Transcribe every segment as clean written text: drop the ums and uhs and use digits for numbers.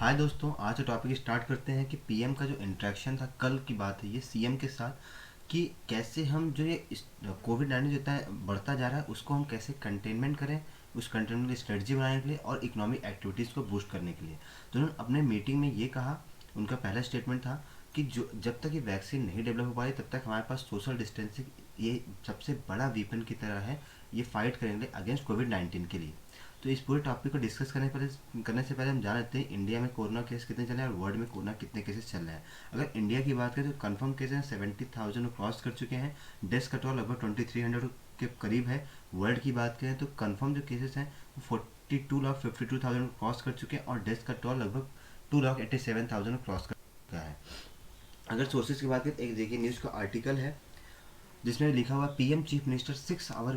हाय दोस्तों, आज का टॉपिक स्टार्ट करते हैं कि पीएम का जो इंटरेक्शन था, कल की बात है ये सीएम के साथ, कि कैसे हम जो ये कोविड 19 जो है बढ़ता जा रहा है उसको हम कैसे कंटेनमेंट करें, उस कंटेनमेंट की स्ट्रेटजी बनाने के लिए और इकोनॉमिक एक्टिविटीज़ को बूस्ट करने के लिए। तो उन्होंने अपने मीटिंग में ये कहा, उनका पहला स्टेटमेंट था कि जो जब तक ये वैक्सीन नहीं डेवलप हो पाई तब तक हमारे पास सोशल डिस्टेंसिंग ये सबसे बड़ा वीपन की तरह है, ये फाइट करेंगे अगेंस्ट कोविड 19 के लिए। तो इस पूरे टॉपिक को डिस्कस करने से पहले हम जान लेते हैं इंडिया में कोरोना केस कितने चल रहे हैं और वर्ल्ड में कोरोना कितने केसेस चल रहे हैं। अगर इंडिया की बात करें तो कंफर्म केसेस 70,000 को क्रॉस कर चुके हैं। डेथ का टोल लगभग 2300 के करीब है। वर्ल्ड की बात करें तो कंफर्म जो केसेस हैं वो 42,52,000 को क्रॉस कर चुके हैं और डेथ का टोल लगभग 2,87,000 को क्रॉस कर चुका है। अगर सोर्सेज की बात करें, एक देखिए न्यूज़ का आर्टिकल है जिसमें लिखा हुआ PM chief minister 6 hour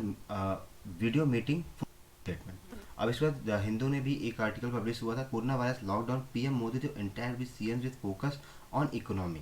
video meeting statement. अब इसके बाद हिंदू ने भी एक आर्टिकल पब्लिश हुआ था, corona virus lockdown PM Modi to interact with CM with focus on economy.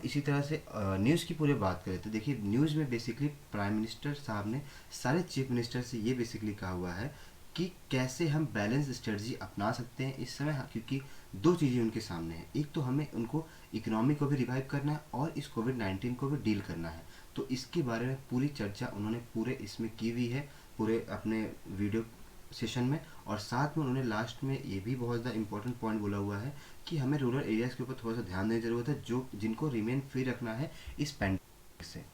इसी तरह से न्यूज़ की पूरी बात करें तो देखिए न्यूज़ में बेसिकली प्राइम मिनिस्टर साहब ने सारे चीफ मिनिस्टर से ये बेसिकली कहा हुआ है कि कैसे हम बैलेंस स्ट्रेटजी अपना सकते हैं इस समय, क्योंकि दो चीज़ें उनके सामने हैं। एक तो हमें उनको इकोनॉमी को भी रिवाइव करना है और इस कोविड 19 को भी डील करना है। तो इसके बारे में पूरी चर्चा उन्होंने पूरे इसमें की हुई है, पूरे अपने वीडियो सेशन में। और साथ में उन्होंने लास्ट में ये भी बहुत ज़्यादा इंपॉर्टेंट पॉइंट बोला हुआ है कि हमें रूरल एरियाज़ के ऊपर थोड़ा सा ध्यान देने की ज़रूरत है, जो जिनको रिमेन फ्री रखना है इस पैंडेमिक से।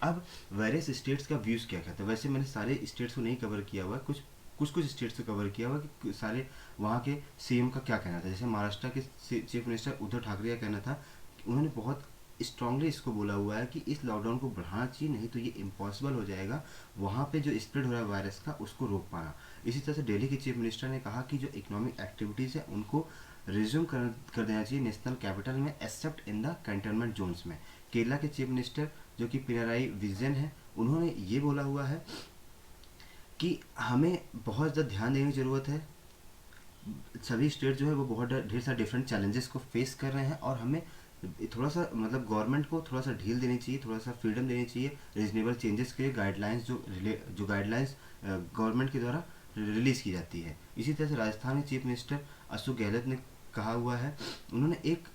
अब वेरियस स्टेट्स का व्यूज़ क्या क्या था, वैसे मैंने सारे स्टेट्स को नहीं कवर किया हुआ है, कुछ कुछ कुछ स्टेट्स को कवर किया हुआ कि सारे वहाँ के सीएम का क्या कहना था। जैसे महाराष्ट्र के चीफ मिनिस्टर उद्धव ठाकरे का कहना था, उन्होंने बहुत स्ट्रांगली इसको बोला हुआ है कि इस लॉकडाउन को बढ़ाना चाहिए, नहीं तो ये इम्पॉसिबल हो जाएगा वहाँ पे जो स्प्रेड हो रहा है वायरस का उसको रोक पाना। इसी तरह से दिल्ली के चीफ मिनिस्टर ने कहा कि जो इकोनॉमिक एक्टिविटीज़ है उनको रिज्यूम कर देना चाहिए नेशनल कैपिटल में accept in the containment zones में। केरला के चीफ मिनिस्टर जो कि पिनराई विजयन है, उन्होंने ये बोला हुआ है कि हमें बहुत ज़्यादा ध्यान देने की ज़रूरत है। सभी स्टेट जो है वो बहुत ढेर सारे डिफरेंट चैलेंजेस को फेस कर रहे हैं और हमें थोड़ा सा मतलब गवर्नमेंट को थोड़ा सा ढील देनी चाहिए, थोड़ा सा फ्रीडम देनी चाहिए रीजनेबल चेंजेस के लिए। गाइडलाइंस जो गाइडलाइंस गवर्नमेंट के द्वारा रिलीज़ की जाती है। इसी तरह से राजस्थान के चीफ मिनिस्टर अशोक गहलोत ने कहा हुआ है, उन्होंने एक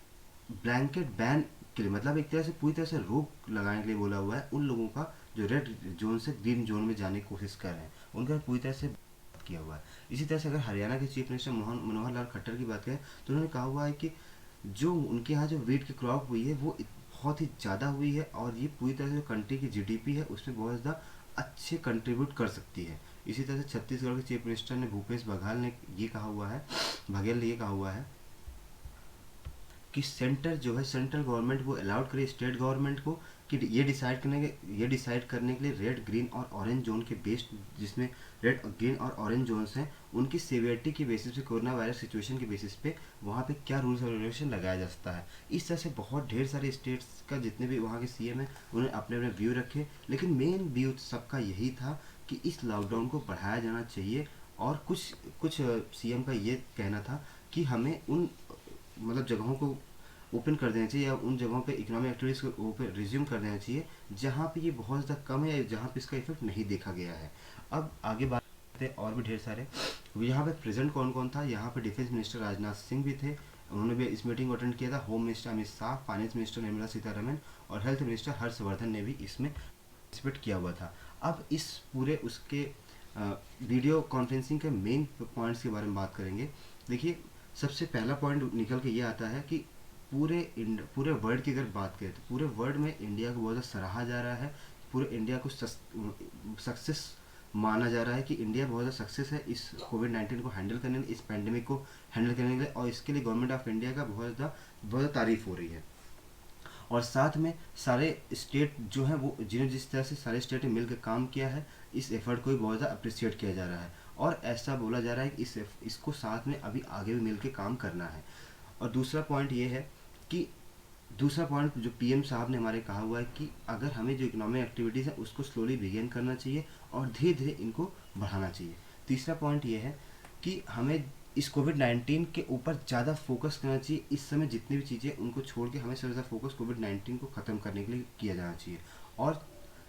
ब्लैंकेट बैन के लिए मतलब एक तरह से पूरी तरह से रोक लगाने के लिए बोला हुआ है उन लोगों का जो रेड जोन से ग्रीन जोन में जाने की कोशिश कर रहे हैं, उनका पूरी तरह से किया हुआ है। इसी तरह से अगर हरियाणा के चीफ मिनिस्टर मनोहर लाल खट्टर की बात करें तो उन्होंने कहा हुआ है कि जो उनके यहाँ जो वीट की क्रॉप हुई है वो बहुत ही ज़्यादा हुई है और ये पूरी तरह से जो कंट्री की जीडीपी है उसमें बहुत ज़्यादा अच्छे कंट्रीब्यूट कर सकती है। इसी तरह से छत्तीसगढ़ के चीफ मिनिस्टर ने भूपेश बघेल ने ये कहा हुआ है कि सेंटर जो है सेंट्रल गवर्नमेंट वो अलाउड करे स्टेट गवर्नमेंट को कि ये डिसाइड करने के लिए रेड ग्रीन और ऑरेंज जोन के बेस्ड, जिसमें रेड ग्रीन और ऑरेंज जोन्स हैं, उनकी सीवियरिटी के बेसिस पे कोरोना वायरस सिचुएशन के बेसिस पे वहाँ पे क्या रूल्स और रेगुलेशन लगाया जा सकता है। इस तरह से बहुत ढेर सारे स्टेट्स का जितने भी वहाँ के सीएम हैं उन्होंने अपने अपने व्यू रखे, लेकिन मेन व्यू सबका यही था कि इस लॉकडाउन को बढ़ाया जाना चाहिए। और कुछ कुछ सीएम का ये कहना था कि हमें उन मतलब जगहों को ओपन कर देना चाहिए या उन जगहों पे इकोनॉमिक एक्टिविटीज़ को ओपन रिज्यूम कर देना चाहिए जहाँ पे ये बहुत ज़्यादा कम है या जहाँ पे इसका इफेक्ट नहीं देखा गया है। अब आगे बात करते हैं और भी ढेर सारे यहाँ पे प्रेजेंट कौन कौन था। यहाँ पे डिफेंस मिनिस्टर राजनाथ सिंह भी थे, उन्होंने भी इस मीटिंग को अटेंड किया था। Home minister Amit Shah, finance minister Nirmala Sitharaman और हेल्थ मिनिस्टर हर्षवर्धन ने भी इसमें पार्टिसिपेट किया हुआ था। अब इस पूरे उसके वीडियो कॉन्फ्रेंसिंग के मेन पॉइंट्स के बारे में बात करेंगे। देखिए सबसे पहला पॉइंट निकल के ये आता है कि पूरे वर्ल्ड की अगर बात करें तो पूरे वर्ल्ड में इंडिया को बहुत ज़्यादा सराहा जा रहा है। पूरे इंडिया को सक्सेस माना जा रहा है कि इंडिया बहुत ज़्यादा सक्सेस है इस कोविड 19 को हैंडल करने में, इस पैंडेमिक को हैंडल करने के लिए, और इसके लिए गवर्नमेंट ऑफ इंडिया का बहुत ज़्यादा तारीफ हो रही है। और साथ में सारे स्टेट जो हैं वो जिन्हें जिस तरह से सारे स्टेट ने मिलकर काम किया है, इस एफर्ट को भी बहुत ज़्यादा अप्रिशिएट किया जा रहा है और ऐसा बोला जा रहा है कि इसको साथ में अभी आगे भी मिलकर काम करना है। और दूसरा पॉइंट ये है कि दूसरा पॉइंट जो पीएम साहब ने हमारे कहा हुआ है कि अगर हमें जो इकोनॉमिक एक्टिविटीज़ है उसको स्लोली बिगिन करना चाहिए और धीरे धीरे इनको बढ़ाना चाहिए। तीसरा पॉइंट ये है कि हमें इस कोविड 19 के ऊपर ज़्यादा फोकस करना चाहिए। इस समय जितनी भी चीज़ें उनको छोड़ के हमें सबसे ज़्यादा फोकस कोविड 19 को ख़त्म करने के लिए किया जाना चाहिए। और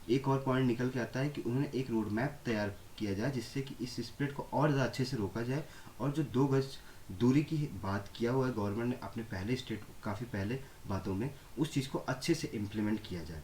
एक और पॉइंट निकल के आता है कि उन्होंने एक रोड मैप तैयार किया जाए जिससे कि इस स्प्रेड को और ज़्यादा अच्छे से रोका जाए और जो दूरी की बात किया हुआ है गवर्नमेंट ने अपने पहले स्टेट काफ़ी पहले बातों में, उस चीज़ को अच्छे से इम्प्लीमेंट किया जाए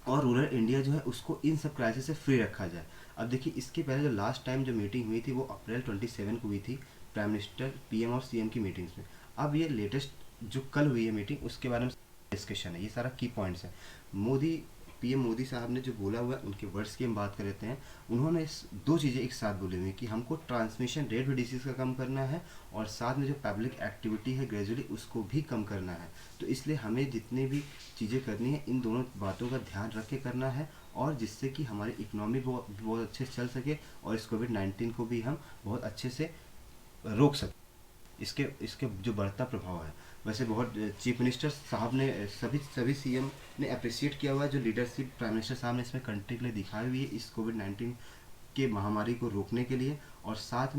और रूरल इंडिया जो है उसको इन सब क्राइसिस से फ्री रखा जाए। अब देखिए इसके पहले जो लास्ट टाइम जो मीटिंग हुई थी वो अप्रैल 27 को हुई थी, प्राइम मिनिस्टर, पीएम और सीएम की मीटिंग्स में। अब ये लेटेस्ट जो कल हुई है मीटिंग उसके बारे में डिस्कशन है, ये सारा की पॉइंट्स है। मोदी, पीएम मोदी साहब ने जो बोला हुआ है उनके वर्ड्स की हम बात कर लेते हैं। उन्होंने दो चीज़ें एक साथ बोली हुई हैं कि हमको ट्रांसमिशन रेट भी डिसीज़ का कम करना है और साथ में जो पब्लिक एक्टिविटी है ग्रेजुअली उसको भी कम करना है। तो इसलिए हमें जितनी भी चीज़ें करनी है इन दोनों बातों का ध्यान रख के करना है, और जिससे कि हमारी इकोनॉमी बहुत अच्छे से चल सके और इस कोविड-19 को भी हम बहुत अच्छे से रोक सकें, इसके इसके जो बढ़ता प्रभाव है। वैसे बहुत चीफ मिनिस्टर साहब ने सभी सभी सीएम ने अप्रिशिएट किया हुआ है जो लीडरशिप प्राइम मिनिस्टर साहब ने इसमें कंट्री के लिए दिखाई हुई है इस कोविड-19 के महामारी को रोकने के लिए। और साथ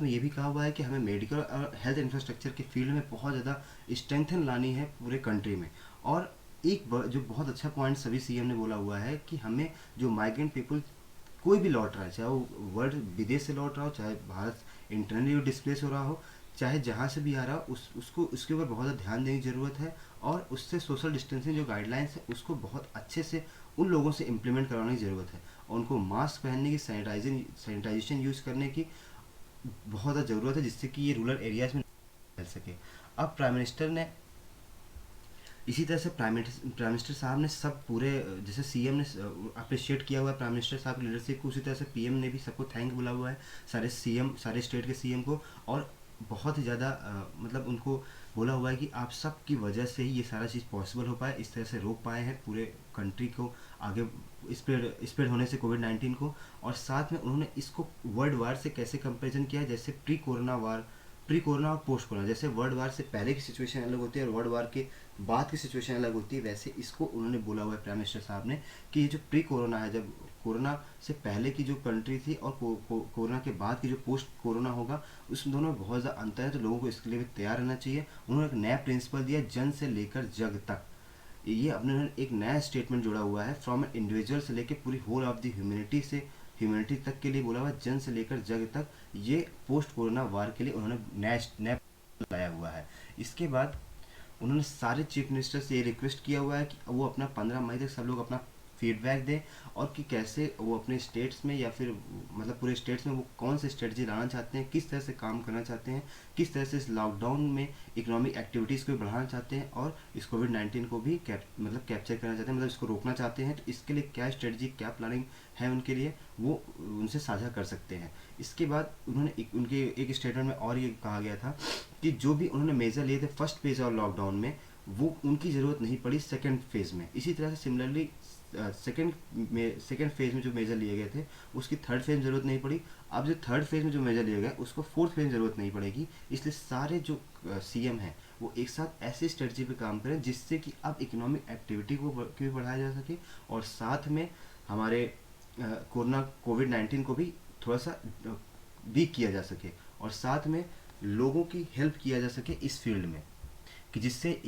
में ये भी कहा हुआ है कि हमें मेडिकल और हेल्थ इंफ्रास्ट्रक्चर के फील्ड में बहुत ज़्यादा स्ट्रेंथन लानी है पूरे कंट्री में। और जो बहुत अच्छा पॉइंट सभी सीएम ने बोला हुआ है कि हमें जो माइग्रेंट पीपल कोई भी लौट रहा है, चाहे वो वर्ल्ड विदेश से लौट रहा हो, चाहे भारत इंटरनली डिस्प्लेस हो रहा हो, चाहे जहाँ से भी आ रहा हो, उसको उसके ऊपर बहुत ज़्यादा ध्यान देने की ज़रूरत है। और उससे सोशल डिस्टेंसिंग जो गाइडलाइंस है उसको बहुत अच्छे से उन लोगों से इम्प्लीमेंट करवाने की ज़रूरत है, और उनको मास्क पहनने की, सैनिटाइजेशन यूज़ करने की बहुत ज़्यादा ज़रूरत है, जिससे कि ये रूरल एरियाज़ में फैल सके। अब प्राइम मिनिस्टर ने इसी तरह से प्राइम मिनिस्टर साहब ने सब पूरे, जैसे सीएम ने अप्रिशिएट किया हुआ है प्राइम मिनिस्टर साहब की लीडरशिप को, उसी तरह से पीएम ने भी सबको थैंक बोला हुआ है, सारे सीएम, सारे स्टेट के सीएम को। और बहुत ही ज़्यादा मतलब उनको बोला हुआ है कि आप सब की वजह से ही ये सारा चीज़ पॉसिबल हो पाए, इस तरह से रोक पाए हैं पूरे कंट्री को आगे स्प्रेड होने से कोविड-19 को। और साथ में उन्होंने इसको वर्ल्ड वार से कैसे कंपेरिजन किया है, जैसे प्री कोरोना और पोस्ट कोरोना, जैसे वर्ल्ड वार से पहले की सिचुएशन अलग होती है और वर्ल्ड वार के बाद की सिचुएशन अलग होती है, वैसे इसको उन्होंने बोला हुआ है प्राइम मिनिस्टर साहब ने कि ये जो प्री कोरोना है, जब कोरोना से पहले की जो कंट्री थी और कोरोना के बाद की जो पोस्ट कोरोना होगा, उस दोनों में बहुत ज़्यादा अंतर है, तो लोगों को इसके लिए भी तैयार रहना चाहिए। उन्होंने एक नया प्रिंसिपल दिया, जन से लेकर जग तक। ये अपने एक नया स्टेटमेंट जोड़ा हुआ है, फ्रॉम एन इंडिविजुअल से लेकर पूरी होल ऑफ द ह्यूमैनिटी तक के लिए बोला हुआ है, जन से लेकर जग तक। ये पोस्ट कोरोना वार के लिए उन्होंने नया लाया हुआ है। इसके बाद उन्होंने सारे चीफ मिनिस्टर से ये रिक्वेस्ट किया हुआ है कि वो अपना 15 मई तक सब लोग अपना फीडबैक दें, और कि कैसे वो अपने स्टेट्स में या फिर मतलब पूरे स्टेट्स में वो कौन से स्ट्रेटजी लाना चाहते हैं, किस तरह से काम करना चाहते हैं, किस तरह से इस लॉकडाउन में इकोनॉमिक एक्टिविटीज़ को भी बढ़ाना चाहते हैं और इस कोविड-19 को भी कैप्चर करना चाहते हैं, मतलब इसको रोकना चाहते हैं। तो इसके लिए क्या स्ट्रेटजी, क्या प्लानिंग है उनके लिए, वो उनसे साझा कर सकते हैं। इसके बाद उन्होंने उनके एक स्टेटमेंट में और ये कहा गया था कि जो भी उन्होंने मेजर लिए थे फर्स्ट फेज़ और लॉकडाउन में, वो उनकी ज़रूरत नहीं पड़ी सेकेंड फेज़ में। इसी तरह से सिमिलरली सेकेंड फेज़ में जो मेजर लिए गए थे उसकी थर्ड फेज़ में ज़रूरत नहीं पड़ी। अब जो थर्ड फेज़ में जो मेजर लिया गया उसको फोर्थ फेज़ में ज़रूरत नहीं पड़ेगी। इसलिए सारे जो सीएम हैं वो एक साथ ऐसी स्ट्रेटजी पे काम करें जिससे कि अब इकोनॉमिक एक्टिविटी को भी बढ़ाया जा सके, और साथ में हमारे कोविड-19 को भी थोड़ा सा वीक किया जा सके, और साथ में लोगों की हेल्प किया जा सके इस फील्ड में, कि जिससे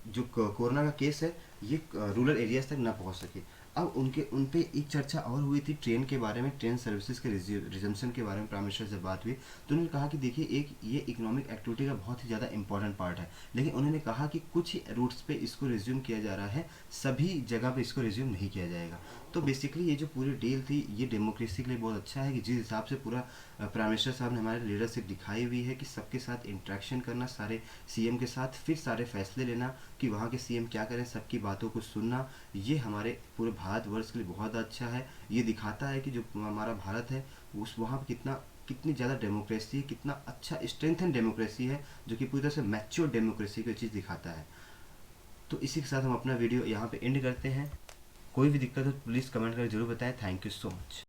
जो कोरोना का केस है ये रूरल एरियाज तक ना पहुंच सके। अब उन पे एक चर्चा और हुई थी ट्रेन के बारे में, ट्रेन सर्विसेज के रिजम्पशन के बारे में प्राइम मिनिस्टर से बात हुई, तो उन्होंने कहा कि देखिए एक ये इकोनॉमिक एक्टिविटी का बहुत ही ज़्यादा इंपॉर्टेंट पार्ट है, लेकिन उन्होंने कहा कि कुछ ही रूट्स पे इसको रिज्यूम किया जा रहा है, सभी जगह पे इसको रिज्यूम नहीं किया जाएगा। तो बेसिकली ये जो पूरी डील थी ये डेमोक्रेसी के लिए बहुत अच्छा है कि जिस हिसाब से पूरा प्राइम मिनिस्टर साहब ने हमारे लीडरशिप दिखाई हुई है कि सबके साथ इंटरेक्शन करना, सारे सीएम के साथ, फिर सारे फैसले लेना कि वहाँ के सीएम क्या करें, सबकी बातों को सुनना, ये हमारे पूरे भारतवर्ष के लिए बहुत अच्छा है। ये दिखाता है कि जो हमारा भारत है उस वहाँ कितनी ज़्यादा डेमोक्रेसी, कितना अच्छा स्ट्रेंथन डेमोक्रेसी है, जो कि पूरी तरह से मैच्योर डेमोक्रेसी की चीज़ दिखाता है। तो इसी के साथ हम अपना वीडियो यहाँ पे एंड करते हैं। कोई भी दिक्कत हो तो प्लीज़ कमेंट करके जरूर बताएं। Thank you so much.